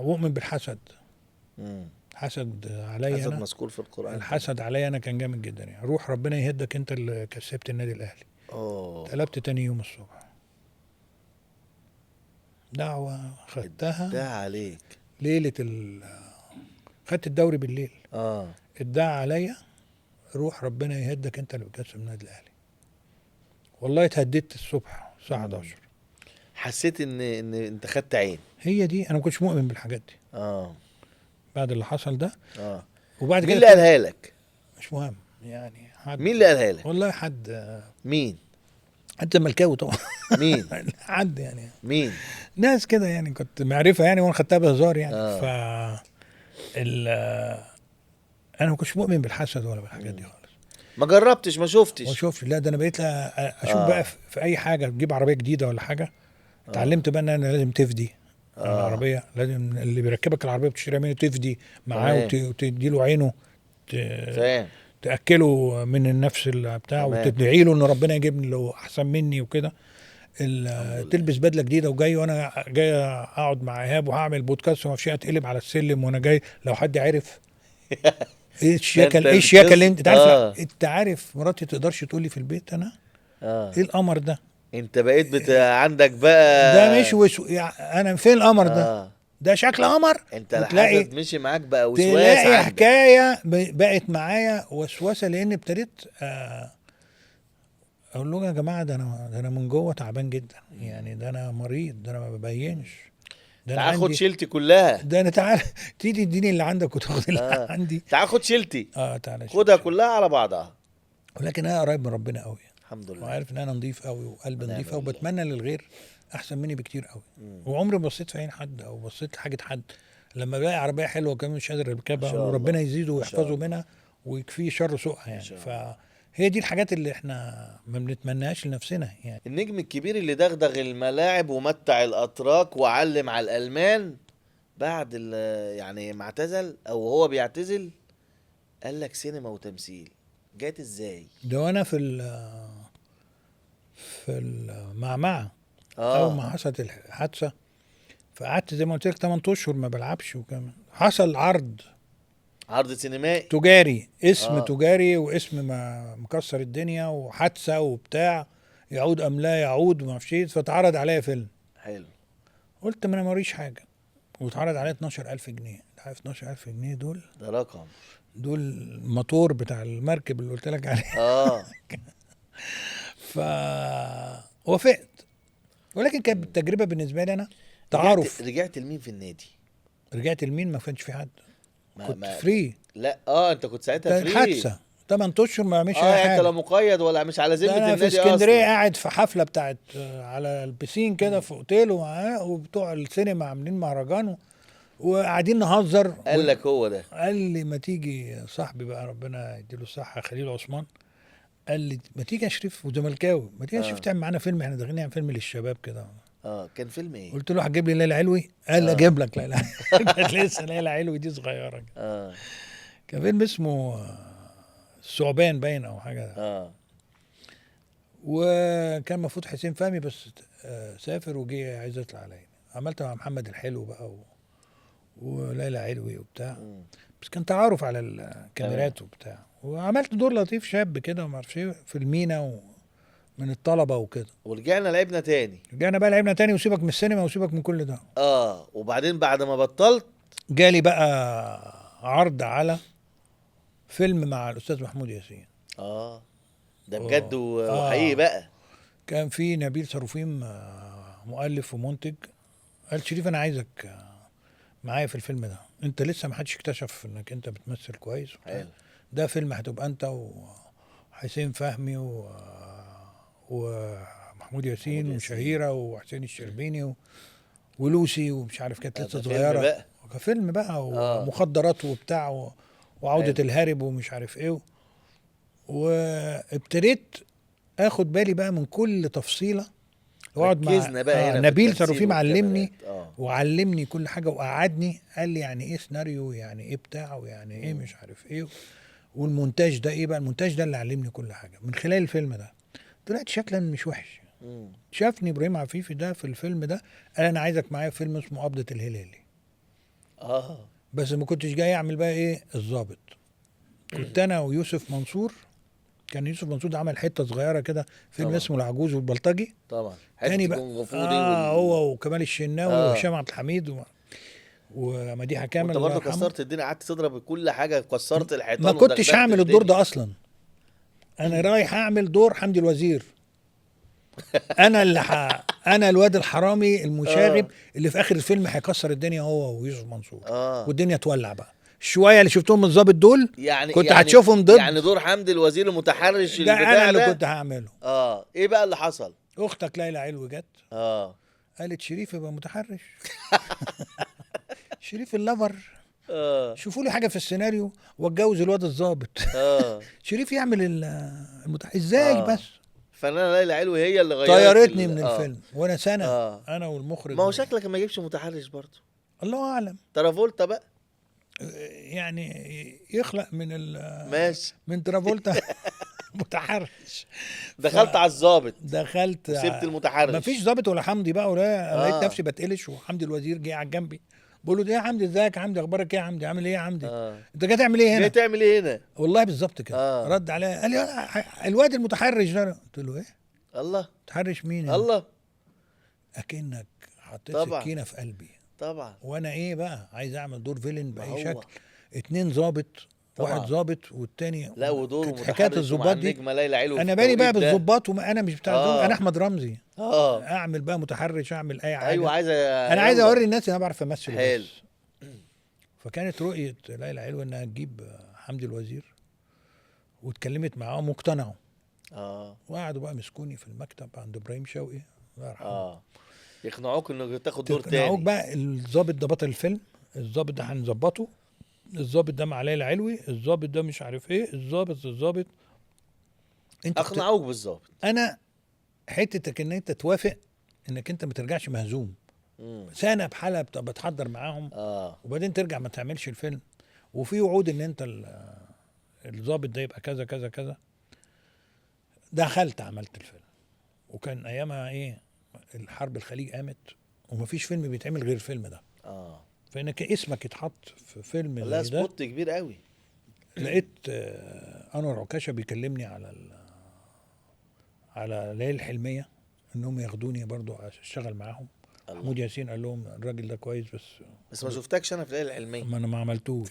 اؤمن بالحسد. مم. حسد عليا حسد انا، مذكور في القرآن. الحسد عليا انا كان جامد جدا يعني. روح ربنا يهدك، انت اللي كسبت النادي الاهلي. اتقلبت تاني يوم الصبح، دعوة خدتها ده عليك. ليلة خدت الدوري بالليل. ادعى عليا روح ربنا يهدك، انت اللي بتكسب النادي الاهلي. والله اتهددت الصبح الساعة 11. حسيت ان انت خدت عين. هي دي، انا ما كنتش مؤمن بالحاجات دي بعد اللي حصل ده. وبعد مين كده اللي قالها لك؟ مش مهم يعني حد. مين اللي قالها لك؟ والله حد. مين؟ حد زملكاوي طبعا. مين؟ حد يعني. مين؟ ناس كده يعني، كنت معرفة يعني، وانا خدتها بهزار يعني. انا ما كنتش مؤمن بالحسد ولا بالحاجات دي خالص. ما جربتش، ما شفتش. وشوف، لا ده انا بقيت اشوف بقى في اي حاجه، تجيب عربيه جديده ولا حاجه. اتعلمت بقى ان انا لازم تفدي العربيه، لازم اللي بيركبك العربيه بتشتريها منه تفدي معاه وتدي له عينه، فاهم، تاكله من النفس اللي بتاع، وتدعي له ان ربنا يجيب له احسن مني وكده. تلبس بدله جديده وجاي، وانا جاي اقعد مع ايهاب وهعمل بودكاست وما فيش، اتقلب على السلم وانا جاي. لو حد عرف ايه الشياكه اللي انت عارف. انت عارف مراتي تقدرش تقول لي في البيت انا ايه القمر ده. انت بقيت عندك بقى ده مش يعني انا فين القمر ده شكل قمر. انت الحسد مشي معاك بقى وسواس. تلاقي عندك حكايه بقت معايا وسوسه، لان ابتديت اقول لهم يا جماعه ده انا من جوه تعبان جدا يعني، ده انا مريض، ده انا ما ببينش، ده انا تعال خد شيلتي كلها، ده انا تعال تيجي اديني اللي عندك وتاخد اللي عندي. تعال خد شيلتي، تعالى خدها كلها على بعضها. ولكن انا قريب من ربنا قوي الحمد لله، وعارف ان انا نضيف قوي وقلبي نضيف قوي، وبتمنى للغير احسن مني بكتير قوي. وعمري ما بصيت في عين حد او بصيت لحاجه حد. لما بلاقي عربيه حلوه كمان مش قادر اركبها، وربنا يزيده ويحفظه منها ويكفيه شر سوءها يعني. فهي دي الحاجات اللي احنا ما بنتمناهاش لنفسنا يعني. النجم الكبير اللي دغدغ الملاعب ومتع الاتراك وعلم على الالمان، بعد يعني ما اعتزل او هو بيعتزل، قال لك سينما وتمثيل. جات ازاي؟ ده وانا في المعمعة اول ما حصلت الحادثه، فقعدت زي ما قلت لك 8 اشهر ما بلعبش. وكمان حصل عرض سينمائي تجاري، اسم تجاري واسم ما مكسر الدنيا وحادثه وبتاع، يعود ام لا يعود وما اعرفش ايه. فاتعرض عليا فيلم حلو، قلت ما انا موريش حاجه، واتعرض عليا 12000 جنيه. عارف 12000 جنيه دول؟ ده رقم، دول الموتور بتاع المركب اللي قلت لك عليه. فوافقت، ولكن كانت التجربه بالنسبه لي انا تعارف. رجعت لمين في النادي؟ رجعت لمين؟ ما كانش في حد، كنت فري. لا انت كنت ساعتها فري. الحادثه 8 اشهر ما بعملش اي حاجه. انت لا مقيد ولا مش على ذمه النادي انا في اسكندريه قاعد في حفله بتاعت على البسين كده في اوتيل، وبتوع السينما عاملين مهرجان وقاعدين نهزر. قال لك هو ده؟ قال لي ما تيجي صاحبي بقى ربنا يديله الصحه خليل عثمان، قال لي ما تيجي يا شريف، وزملكاوي، ما تيجي يا شريف تعمل معانا فيلم، احنا داخلين نعمل فيلم للشباب كده. كان فيلم ايه؟ قلت له هتجيب لي ليلى علوي؟ قال لي اجيب لك ليلى. كانت لسه ليلى علوي دي صغيره. كان فيلم اسمه الثعبان باين او حاجه. وكان المفروض حسين فهمي بس سافر وجه عايز يطلع عليا. عملت مع محمد الحلو بقى وليلى علوي وبتاع. بس كان تعارف على الكاميرات وبتاع. وعملت دور لطيف شاب كده وما اعرفش ايه في المينا من الطلبه وكده. ورجعنا لعبنا تاني. لعبنا تاني، وسيبك من السينما وسيبك من كل ده. وبعدين بعد ما بطلت جالي بقى عرض على فيلم مع الاستاذ محمود ياسين. ده بجد وحقيقي بقى. كان في نبيل صاروفيم مؤلف ومنتج. قال شريف انا عايزك معايا في الفيلم ده، انت لسه ما حدش اكتشف انك انت بتمثل كويس. ده فيلم هتبقى انت وحسين فهمي ومحمود ياسين وشهيرة وحسين الشربيني ولوسي ومش عارف، كانت لسه صغيرة. فيلم بقى ومخدرات وبتاع وعودة الهارب ومش عارف ايه. وابتديت اخد بالي بقى من كل تفصيلة، واقعد مع نبيل صاروفيم علمني وعلمني كل حاجة، وقعدني قال لي يعني ايه سيناريو، يعني ايه بتاع، ويعني ايه مش عارف ايه، والمونتاج ده ايه بقى. المونتاج ده اللي علمني كل حاجة من خلال الفيلم ده. طلعت شكلا مش وحش. شافني ابراهيم عفيفي ده في الفيلم ده، قال انا عايزك معايا في فيلم اسمه قبضة الهلالي. بس ما كنتش جاي اعمل بقى ايه الضابط. كنت انا ويوسف منصور. كان يوسف منصور ده عمل حته صغيره كده فيلم طبعا. اسمه العجوز والبلطجي. طبعا تاني حته بقى كونغ فو دي هو وكمال الشناوي آه. وهشام عبد الحميد ومديحه كامل. وانت الله برضه يرحمها. كسرت الدنيا، قعدت تضرب كل حاجه، كسرت الحيطان ما كنتش ودغدغت هعمل الدور الدنيا. ده اصلا. انا رايح اعمل دور حمدي الوزير. انا انا الواد الحرامي المشاغب اللي في اخر الفيلم هيكسر الدنيا هو ويوسف منصور. والدنيا تولع بقى. شويه اللي شفتهم من الظابط دول يعني كنت يعني هتشوفهم ضد. يعني دور حمدي الوزير المتحرش ده البتاع انا اللي ده كنت هعمله. ايه بقى اللي حصل؟ اختك ليلى علوي جت قالت شريف يبقى متحرش. شريف اللفر. شوفوا لي حاجه في السيناريو واتجوز الواد الظابط. شريف يعمل ازاي بس. فنانة ليلى علوي هي اللي غيرت طيرتني من الفيلم وانا سنه. انا والمخرج. ما هو شكلك ما يجيبش متحرش برضه. الله اعلم. ترافولتا بقى يعني يخلق من ماشي من ترافولتا متحرش. دخلت على الظابط. دخلت وسبت المتحرش. ما فيش ظابط ولا حمدي بقى ولا لقيت نفسي بتقلش وحمدي الوزير جه على جنبي بقول له ايه يا حمدي ازيك يا حمدي اخبارك ايه يا حمدي عامل ايه يا حمدي انت جاي تعمل ايه هنا؟ جاي تعمل ايه هنا؟ والله بالظبط كده. رد عليا قال لي الواد المتحرش ده. قلت له ايه؟ الله متحرش مين؟ الله اكنك حطيت طبعا. سكينه في قلبي طبعا. وانا ايه بقى عايز اعمل دور فيلن باي شكل. 2 ظابط. واحد ظابط والتاني لا ودور حكايه الظباط دي ليلى علوي انا بالي بقى بالظباط وانا مش بتاع انا احمد رمزي. اعمل بقى متحرش اعمل اي حاجه. ايوه انا عايز اوري الناس ان انا بعرف امثل. حلو. فكانت رؤيه ليلى علوي انها تجيب حمدي الوزير واتكلمت معاهم واقتنعوا. وقعدوا بقى مسكوني في المكتب عند ابراهيم شوقي الله يرحمه. يقنعوك انك تاخد دور تاني. يقنعوك بقى الظابط ده بطل الفيلم. الظابط ده هنظبطه. الظابط ده مع ليلى علوي. الظابط ده مش عارف ايه. الظابط انت اقنعوك بالظابط. انا حتتك ان انت توافق انك انت ما ترجعش مهزوم. سنه بحالها بتحضر معاهم. وبعدين ترجع ما تعملش الفيلم وفي وعود ان انت الظابط ده يبقى كذا كذا كذا. دخلت عملت الفيلم وكان ايامها ايه الحرب الخليج قامت ومفيش فيلم بيتعمل غير الفيلم ده. فانك اسمك يتحط في فيلم لا زي ده. سبوت كبير قوي. لقيت انور عكاشة بيكلمني على ليالي الحلمية انهم ياخدوني برضو اشتغل معاهم. محمود ياسين قال لهم الراجل ده كويس بس ما شفتكش انا في ليالي الحلمية. ما انا ما عملتوش.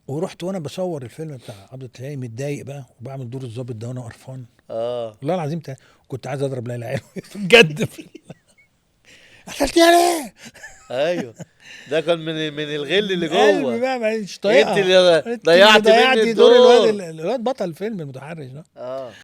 ورحت وانا بصور الفيلم بتاع عبد التلاقي متضايق بقى وبعمل دور الظابط ده وانا قرفان. والله العظيم كنت عايز اضرب ليلى علوي بجد. قتلتيها ليه؟ ايوه ده كان من الغل اللي قلبي جوه. بقى مش طايقها. انت اللي ضيعتي دور الواد بطل الفيلم المتحرش ده.